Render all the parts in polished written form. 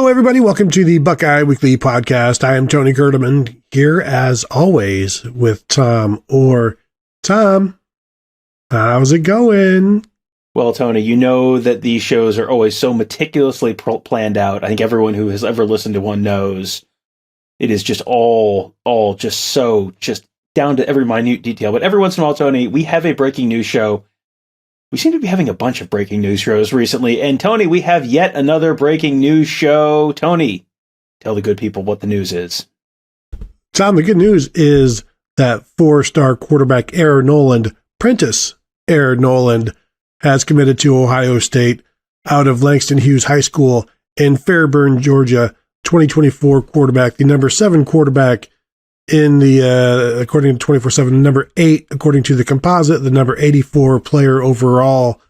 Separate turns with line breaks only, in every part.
Hello, everybody. Welcome to the Buckeye Weekly Podcast. I am Tony Gerdeman, here as always with Tom Orr. Tom, how's it going?
Well, Tony, you know that these shows are always so meticulously planned out. I think everyone who has ever listened to one knows it is just all just down to every minute detail. But every once in a while, Tony, we have a breaking news show. We seem to be having a bunch of breaking news shows recently. And Tony, we have yet another breaking news show. Tony, tell the good people what the news is.
Tom, the good news is that four-star quarterback Air Noland, Prentice Air Noland, has committed to Ohio State out of Langston Hughes High School in Fairburn, Georgia. 2024 quarterback, the number 7 quarterback in the, according to 24/7, number 8, according to the composite, the number 84 player overall,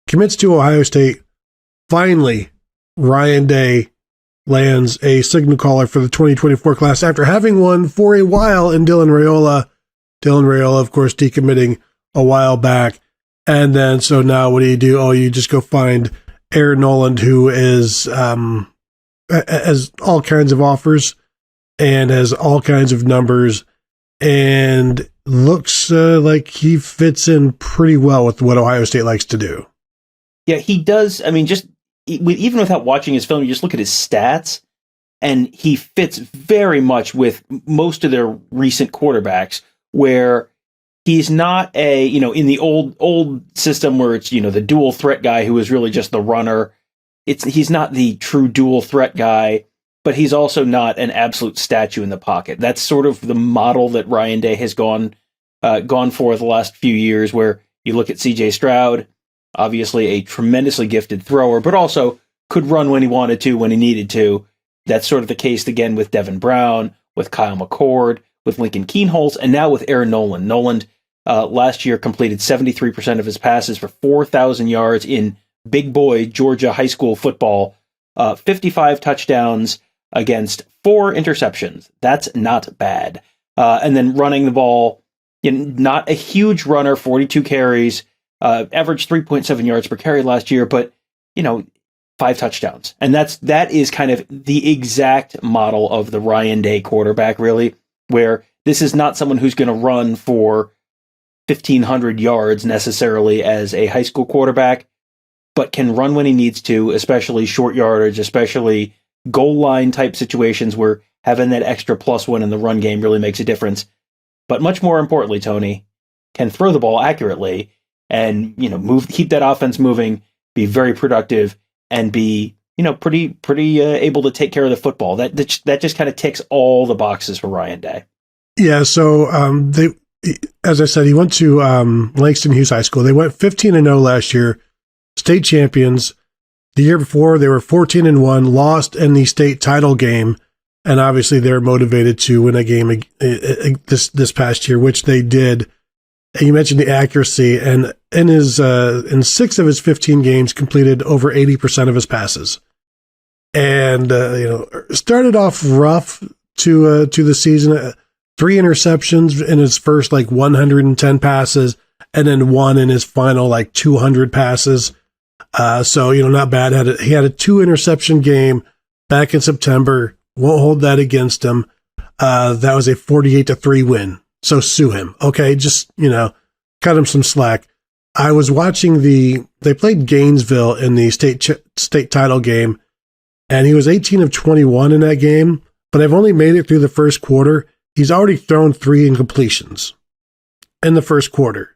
commits to Ohio State. Finally, Ryan Day lands a signal caller for the 2024 class after having one for a while in Dylan Raiola. Dylan Raiola, of course, decommitting a while back. And then, so now what do? Oh, you just go find Air Noland, who is, has all kinds of offers and has all kinds of numbers and looks like he fits in pretty well with what Ohio State likes to do.
Yeah, he does. I mean, even without watching his film, you just look at his stats, and he fits very much with most of their recent quarterbacks, where he's not in the old system where it's, the dual threat guy who is really just the runner. He's not the true dual threat guy, but he's also not an absolute statue in the pocket. That's sort of the model that Ryan Day has gone for the last few years, where you look at C.J. Stroud, obviously a tremendously gifted thrower, but also could run when he wanted to, when he needed to. That's sort of the case again with Devin Brown, with Kyle McCord, with Lincoln Kienholz, and now with Air Noland. Noland last year completed 73% of his passes for 4,000 yards in big boy Georgia high school football, 55 touchdowns against 4 interceptions. That's not bad. And then running the ball, not a huge runner, 42 carries, averaged 3.7 yards per carry last year, but 5 touchdowns. And that is kind of the exact model of the Ryan Day quarterback, really, where this is not someone who's going to run for 1,500 yards necessarily as a high school quarterback, but can run when he needs to, especially short yardage, especially goal line type situations where having that extra +1 in the run game really makes a difference. But much more importantly, Tony, can throw the ball accurately and, keep that offense moving, be very productive, and be, pretty able to take care of the football. That just kind of ticks all the boxes for Ryan Day. Yeah.
So, as I said, he went to Langston Hughes High School. They went 15-0 last year, state champions. The year before, they were 14-1, lost in the state title game, and obviously they're motivated to win a game this past year, which they did. And you mentioned the accuracy, and in 6 of his 15 games, completed over 80% of his passes, and started off rough to the season. 3 interceptions in his first 110 passes, and then 1 in his final 200 passes. So not bad. He had a 2 interception game back in September. Won't hold that against him. That was a 48-3 win. So sue him. Okay. Just, cut him some slack. I was watching they played Gainesville in the state title game, and he was 18 of 21 in that game, but I've only made it through the first quarter. He's already thrown 3 incompletions in the first quarter.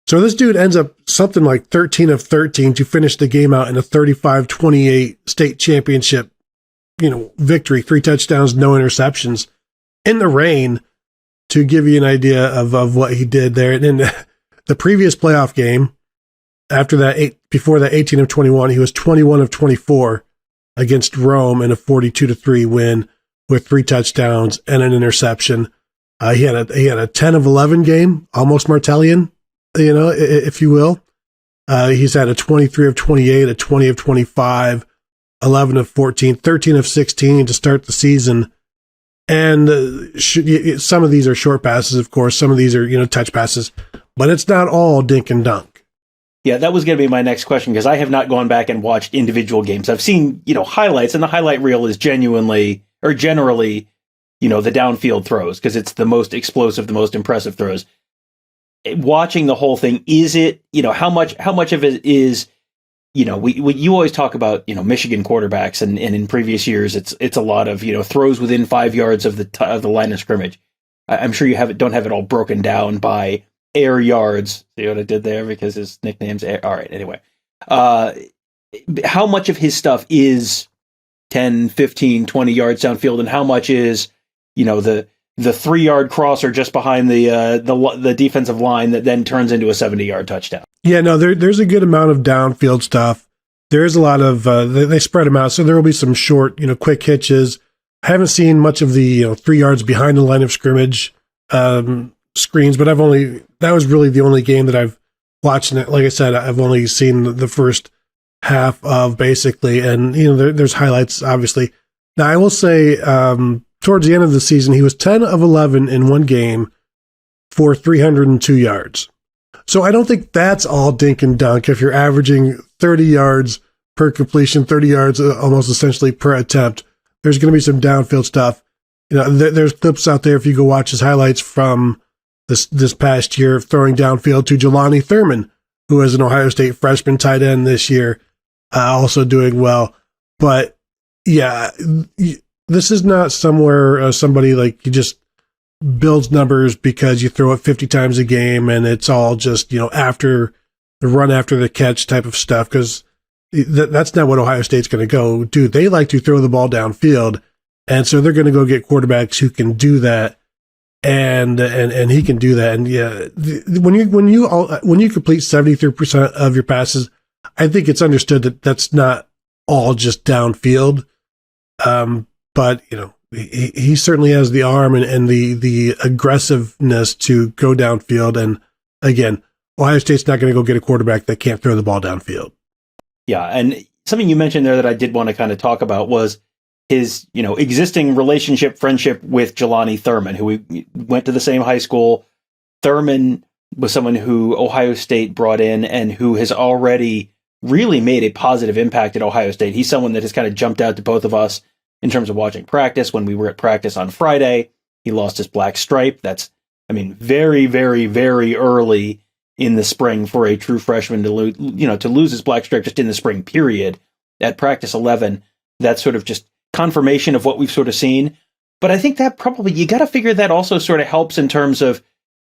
So this dude ends up something like 13 of 13 to finish the game out in a 35-28 state championship, victory, 3 touchdowns, no interceptions in the rain, to give you an idea of what he did there. And then the previous playoff game, before that 18 of 21, he was 21 of 24 against Rome in a 42-3 win with 3 touchdowns and an interception. He had a 10 of 11 game, almost Martellian, if you will. He's had a 23 of 28, a 20 of 25, 11 of 14, 13 of 16 to start the season. And some of these are short passes, of course. Some of these are, touch passes. But it's not all dink and dunk.
Yeah, that was going to be my next question because I have not gone back and watched individual games. I've seen, highlights, and the highlight reel is generally, the downfield throws because it's the most explosive, the most impressive throws. Watching the whole thing, is it, how much of it is, you always talk about, Michigan quarterbacks, and in previous years, it's a lot of, throws within 5 yards of the line of scrimmage. I'm sure you don't have it all broken down by air yards. See what I did there? Because his nickname's Air. All right. Anyway, how much of his stuff is 10, 15, 20 yards downfield, and how much is, the 3-yard crosser just behind the defensive line that then turns into a 70-yard touchdown?
Yeah, no, there's a good amount of downfield stuff. There's a lot of, they spread them out. So there will be some short, quick hitches. I haven't seen much of the, 3 yards behind the line of scrimmage, screens, but that was really the only game that I've watched. And like I said, I've only seen the first half of basically, and there's highlights obviously. Now I will say, towards the end of the season, he was 10 of 11 in one game for 302 yards. So I don't think that's all dink and dunk. If you're averaging 30 yards per completion, 30 yards almost essentially per attempt, there's going to be some downfield stuff. There's clips out there if you go watch his highlights from this past year, throwing downfield to Jelani Thurman, who is an Ohio State freshman tight end this year, also doing well. But yeah, this is not somewhere somebody like you just builds numbers because you throw it 50 times a game and it's all just, after the run after the catch type of stuff. Because that's not what Ohio State's going to go do. They like to throw the ball downfield. And so they're going to go get quarterbacks who can do that. And he can do that. And yeah, when you complete 73% of your passes, I think it's understood that that's not all just downfield. But he certainly has the arm and the aggressiveness to go downfield. And again, Ohio State's not going to go get a quarterback that can't throw the ball downfield.
Yeah. And something you mentioned there that I did want to kind of talk about was his, existing friendship with Jelani Thurman, who we went to the same high school. Thurman was someone who Ohio State brought in and who has already really made a positive impact at Ohio State. He's someone that has kind of jumped out to both of us in terms of watching practice. When we were at practice on Friday, he lost his black stripe. That's, very, very, very early in the spring for a true freshman to lose his black stripe just in the spring period at practice 11. That's sort of just confirmation of what we've sort of seen. But I think that probably, you got to figure that also sort of helps in terms of,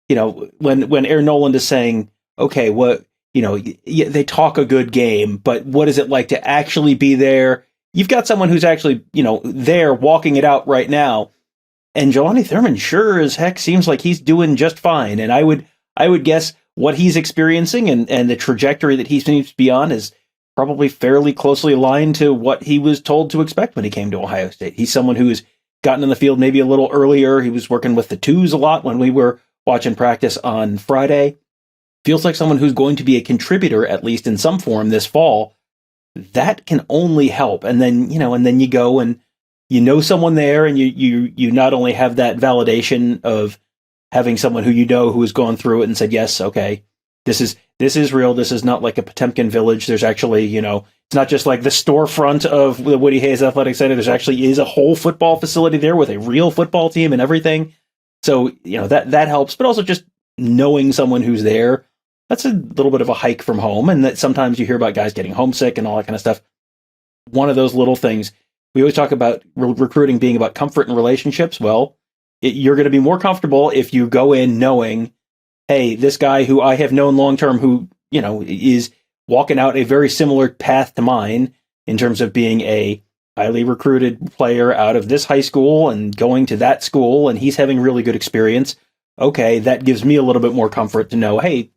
when Air Noland is saying, okay, they talk a good game, but what is it like to actually be there? You've got someone who's actually, there walking it out right now. And Jelani Thurman sure as heck seems like he's doing just fine. And I would guess what he's experiencing and the trajectory that he seems to be on is probably fairly closely aligned to what he was told to expect when he came to Ohio State. He's someone who's gotten in the field maybe a little earlier. He was working with the twos a lot when we were watching practice on Friday. Feels like someone who's going to be a contributor, at least in some form, this fall. That can only help. And then, you go and someone there, and you not only have that validation of having someone who who has gone through it and said, yes, okay, this is real. This is not like a Potemkin village. There's actually, it's not just like the storefront of the Woody Hayes Athletic Center. There's actually is a whole football facility there with a real football team and everything. So, that helps, but also just knowing someone who's there, that's a little bit of a hike from home. And that sometimes you hear about guys getting homesick and all that kind of stuff. One of those little things, we always talk about recruiting being about comfort and relationships. Well, you're going to be more comfortable if you go in knowing, hey, this guy who I have known long-term who, is walking out a very similar path to mine in terms of being a highly recruited player out of this high school and going to that school, and he's having really good experience. Okay, that gives me a little bit more comfort to know, hey,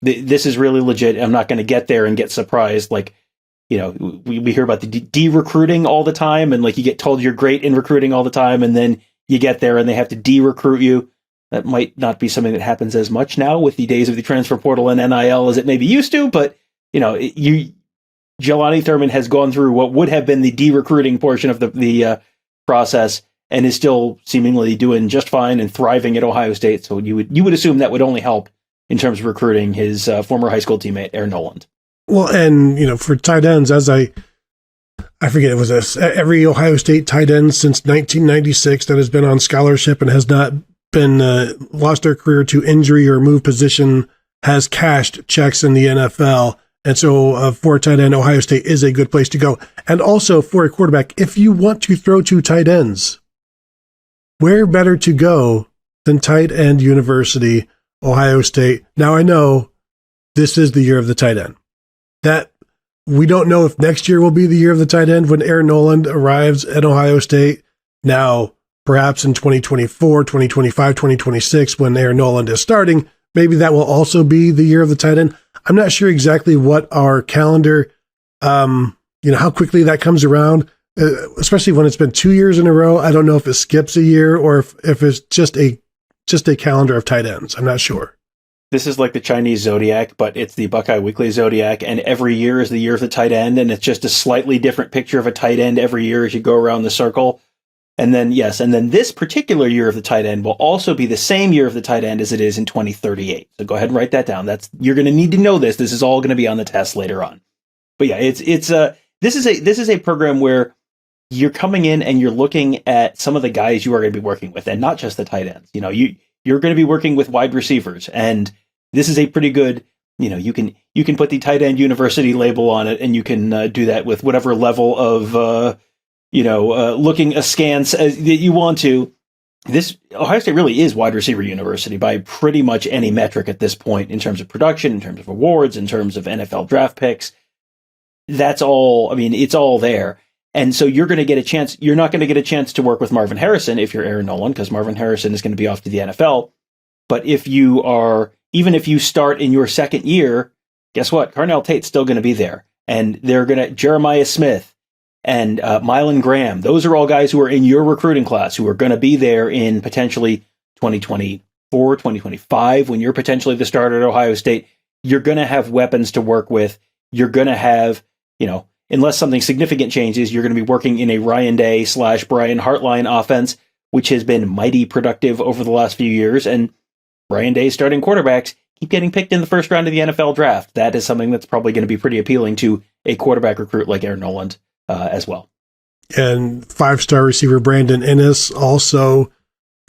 this is really legit. I'm not going to get there and get surprised. Like, we hear about the de-recruiting all the time, and like you get told you're great in recruiting all the time, and then you get there and they have to de-recruit you. That might not be something that happens as much now with the days of the transfer portal and NIL as it maybe used to, but Jelani Thurman has gone through what would have been the de-recruiting portion of the process and is still seemingly doing just fine and thriving at Ohio State. So you would assume that would only help in terms of recruiting his former high school teammate, Air Noland.
Well, and, for tight ends, as I forget, it was every Ohio State tight end since 1996 that has been on scholarship and has not been lost their career to injury or move position has cashed checks in the NFL. And so for a tight end, Ohio State is a good place to go. And also for a quarterback, if you want to throw to tight ends, where better to go than tight end university, Ohio State? Now, I know this is the year of the tight end. That we don't know if next year will be the year of the tight end when Air Noland arrives at Ohio State. Now, perhaps in 2024, 2025, 2026, when Air Noland is starting, maybe that will also be the year of the tight end. I'm not sure exactly what our calendar, how quickly that comes around, especially when it's been 2 years in a row. I don't know if it skips a year or if it's just a calendar of tight ends. I'm not sure.
This is like the Chinese zodiac, but it's the Buckeye Weekly zodiac, and every year is the year of the tight end, and it's just a slightly different picture of a tight end every year as you go around the circle. And then this particular year of the tight end will also be the same year of the tight end as it is in 2038. So go ahead and write that down. You're going to need to know this. This is all going to be on the test later on. But yeah, this is a program where you're coming in and you're looking at some of the guys you are going to be working with, and not just the tight ends. You're going to be working with wide receivers, and this is a pretty good, you can put the tight end university label on it, and you can do that with whatever level of, looking askance as that you want to. This Ohio State really is wide receiver university by pretty much any metric at this point, in terms of production, in terms of awards, in terms of NFL draft picks. That's all. I mean, it's all there. And so you're going to get a chance. You're not going to get a chance to work with Marvin Harrison if you're Aaron Noland, because Marvin Harrison is going to be off to the NFL. But even if you start in your second year, guess what? Carnell Tate's still going to be there. And they're going to, Jeremiah Smith and Mylan Graham, those are all guys who are in your recruiting class who are going to be there in potentially 2024, 2025, when you're potentially the starter at Ohio State. You're going to have weapons to work with. You're going to have, unless something significant changes, you're going to be working in a Ryan Day / Brian Hartline offense, which has been mighty productive over the last few years. And Ryan Day's starting quarterbacks keep getting picked in the first round of the NFL draft. That is something that's probably going to be pretty appealing to a quarterback recruit like Air Noland as well.
And 5-star receiver Brandon Innes also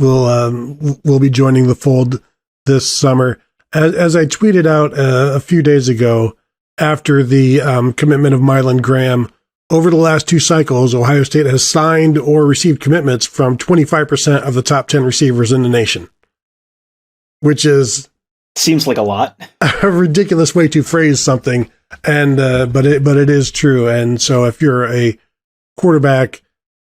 will be joining the fold this summer. As I tweeted out a few days ago, after the commitment of Mylan Graham, over the last 2 cycles, Ohio State has signed or received commitments from 25% of the top 10 receivers in the nation, which
seems like a lot.
A ridiculous way to phrase something, and but it is true. And so, if you're a quarterback,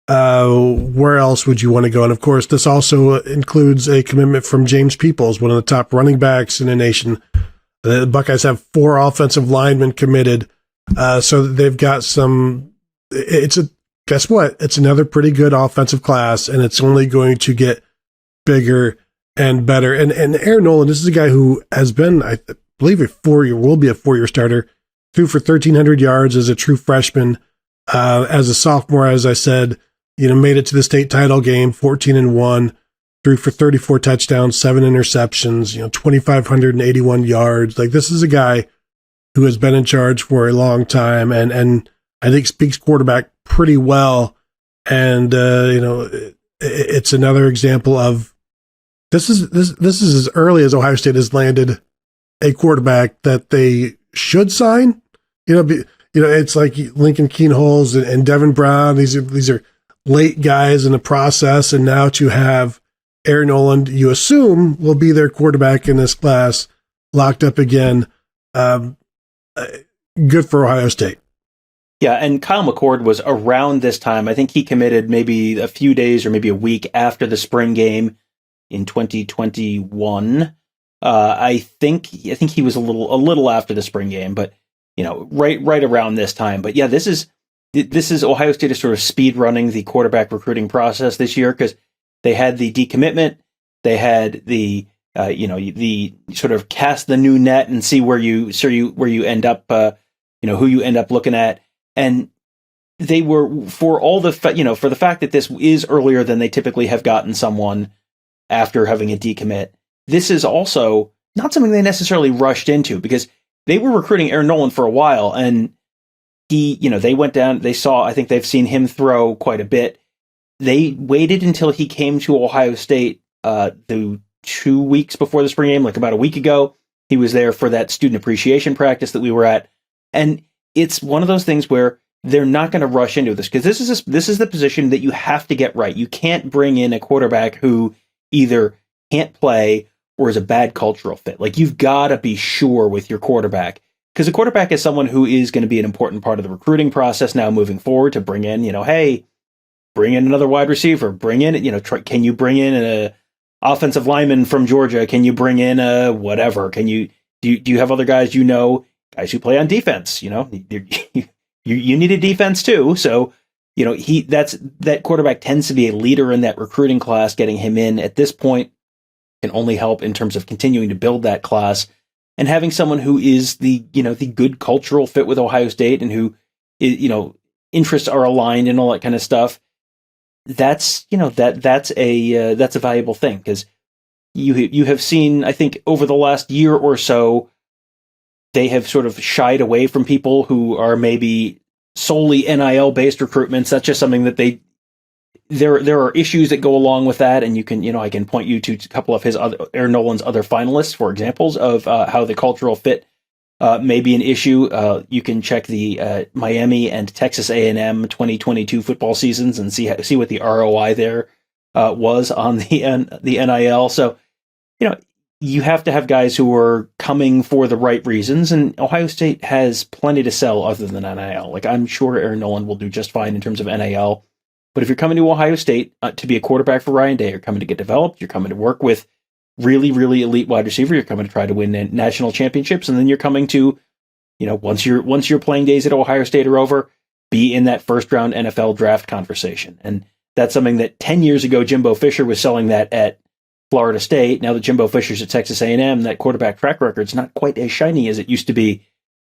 where else would you want to go? And of course, this also includes a commitment from James Peoples, one of the top running backs in the nation. The Buckeyes have 4 offensive linemen committed, so they've got some. Guess what? It's another pretty good offensive class, and it's only going to get bigger and better. And Air Noland, this is a guy who has been, I believe, will be a 4-year starter. Threw for 1,300 yards as a true freshman. As a sophomore, as I said, made it to the state title game, 14-1. Threw for 34 touchdowns, 7 interceptions, 2,581 yards. Like, this is a guy who has been in charge for a long time, and I think speaks quarterback pretty well. And it's another example of this is as early as Ohio State has landed a quarterback that they should sign. It's like Lincoln Keenholz and Devin Brown. These are late guys in the process, and now to have Air Noland, you assume, will be their quarterback in this class, locked up again. Good for Ohio State.
Yeah, and Kyle McCord was around this time. I think he committed maybe a few days or maybe a week after the spring game in 2021. I think he was a little after the spring game, but right around this time. But yeah, this is Ohio State is sort of speed running the quarterback recruiting process this year, because they had the decommitment, they had the the sort of cast the new net and see where you end up, who you end up looking at, and they were for all the for the fact that this is earlier than they typically have gotten someone after having a decommit. This is also not something they necessarily rushed into, because they were recruiting Air Noland for a while, and they went down, I think they've seen him throw quite a bit. They waited until he came to Ohio State the 2 weeks before the spring game, like about a week ago. He was there for that student appreciation practice that we were at. And it's one of those things where they're not going to rush into this, because this is the position that you have to get right. You can't bring in a quarterback who either can't play or is a bad cultural fit. Like, you've got to be sure with your quarterback, because a quarterback is someone who is going to be an important part of the recruiting process now moving forward, to bring in, hey, bring in another wide receiver, bring in, can you bring in an offensive lineman from Georgia? Can you bring in a whatever? Do you have other guys, guys who play on defense? You need a defense too. So, that quarterback tends to be a leader in that recruiting class. Getting him in at this point can only help in terms of continuing to build that class, and having someone who is the good cultural fit with Ohio State, and who, interests are aligned and all that kind of stuff. That's a valuable thing, because you have seen, I think, over the last year or so, they have sort of shied away from people who are maybe solely NIL based recruitments. That's just something that there are issues that go along with that, and you can, I can point you to a couple of Air Noland's other finalists for examples of how the cultural fit may be an issue. You can check the Miami and Texas A&M 2022 football seasons and see what the ROI there was on the NIL. So, you have to have guys who are coming for the right reasons, and Ohio State has plenty to sell other than NIL. Like, I'm sure Air Noland will do just fine in terms of NIL. But if you're coming to Ohio State to be a quarterback for Ryan Day, you're coming to get developed, you're coming to work with really, really elite wide receiver, you're coming to try to win national championships, and then you're coming to, once your playing days at Ohio State are over, be in that first round NFL draft conversation. And that's something that 10 years ago, Jimbo Fisher was selling that at Florida State. Now that Jimbo Fisher's at Texas A&M, that quarterback track record's not quite as shiny as it used to be.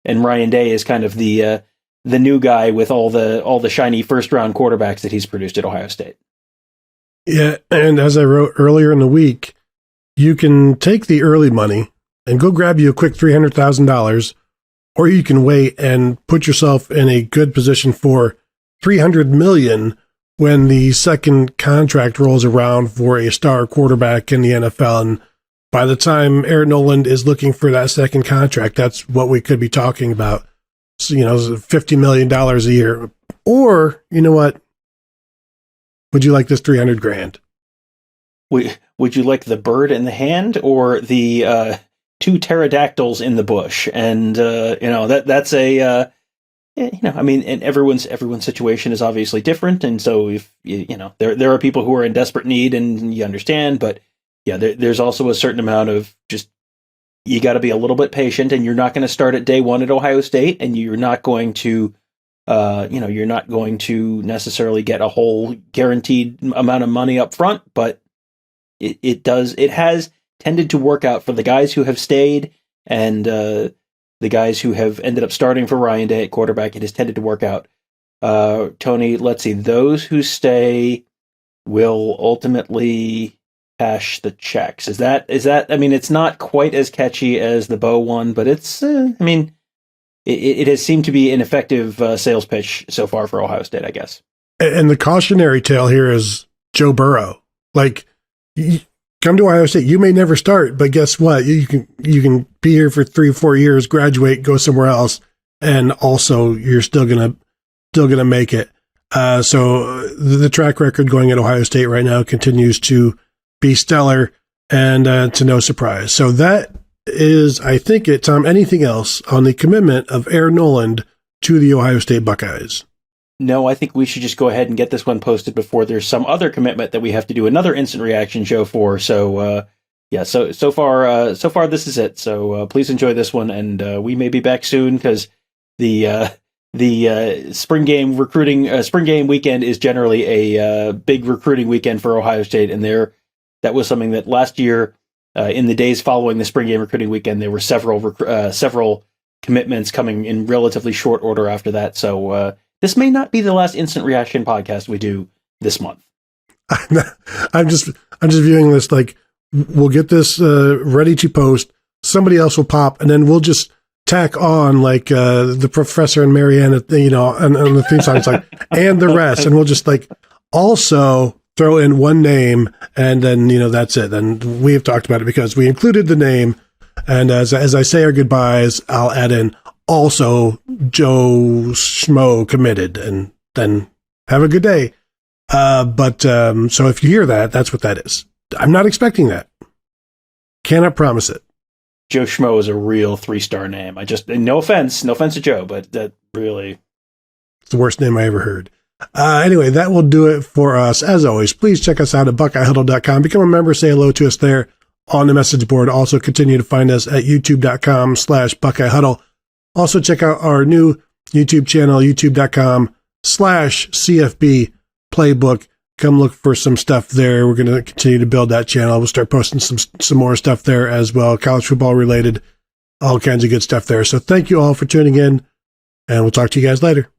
And Ryan Day is kind of the new guy with all the shiny first round quarterbacks that he's produced at Ohio State.
Yeah, and as I wrote earlier in the week, you can take the early money and go grab you a quick $300,000, or you can wait and put yourself in a good position for $300 million when the second contract rolls around for a star quarterback in the NFL. And by the time Air Noland is looking for that second contract, that's what we could be talking about. So, $50 million a year. Or, you know what? Would you like this $300,000?
Would you like the bird in the hand, or the 2 pterodactyls in the bush? And that's a and everyone's situation is obviously different, and so if there are people who are in desperate need, and you understand, but yeah, there's also a certain amount of just, you got to be a little bit patient, and you're not going to start at day one at Ohio State, and you're not going to necessarily get a whole guaranteed amount of money up front, but it has tended to work out for the guys who have stayed, and the guys who have ended up starting for Ryan Day at quarterback. It has tended to work out. Tony, let's see. Those who stay will ultimately cash the checks. Is that? I mean, it's not quite as catchy as the Bo one, but it's. It has seemed to be an effective sales pitch so far for Ohio State, I guess.
And the cautionary tale here is Joe Burrow. Like, you come to Ohio State, you may never start, but guess what? You can be here for 3 or 4 years, graduate, go somewhere else, and also you're still gonna make it. So the track record going at Ohio State right now continues to be stellar, and to no surprise. So that is, I think, it. Tom, anything else on the commitment of Air Noland to the Ohio State Buckeyes?
No, I think we should just go ahead and get this one posted before there's some other commitment that we have to do another instant reaction show for. So, so far this is it. So please enjoy this one, and we may be back soon, because the spring game weekend is generally a big recruiting weekend for Ohio State, and that was something that last year, in the days following the spring game recruiting weekend, there were several commitments coming in relatively short order after that. So this may not be the last instant reaction podcast we do this month.
I'm just viewing this like, we'll get this ready to post. somebody else will pop, and then we'll just tack on like the Professor and Marianne, on the theme song. It's like, and the rest, and we'll just like also throw in one name, and then that's it. Then we have talked about it because we included the name, and as I say our goodbyes, I'll add in also Joe Schmo committed, and then have a good day. So if you hear that, that's what that is. I'm not expecting that. Cannot promise it.
Joe Schmo is a real 3-star name. No offense to Joe, but that really...
It's the worst name I ever heard. Anyway, that will do it for us. As always, please check us out at BuckeyeHuddle.com. Become a member, say hello to us there on the message board. Also continue to find us at youtube.com/BuckeyeHuddle. Also check out our new YouTube channel, youtube.com/CFB Playbook. Come look for some stuff there. We're going to continue to build that channel. We'll start posting some more stuff there as well, college football related, all kinds of good stuff there. So thank you all for tuning in, and we'll talk to you guys later.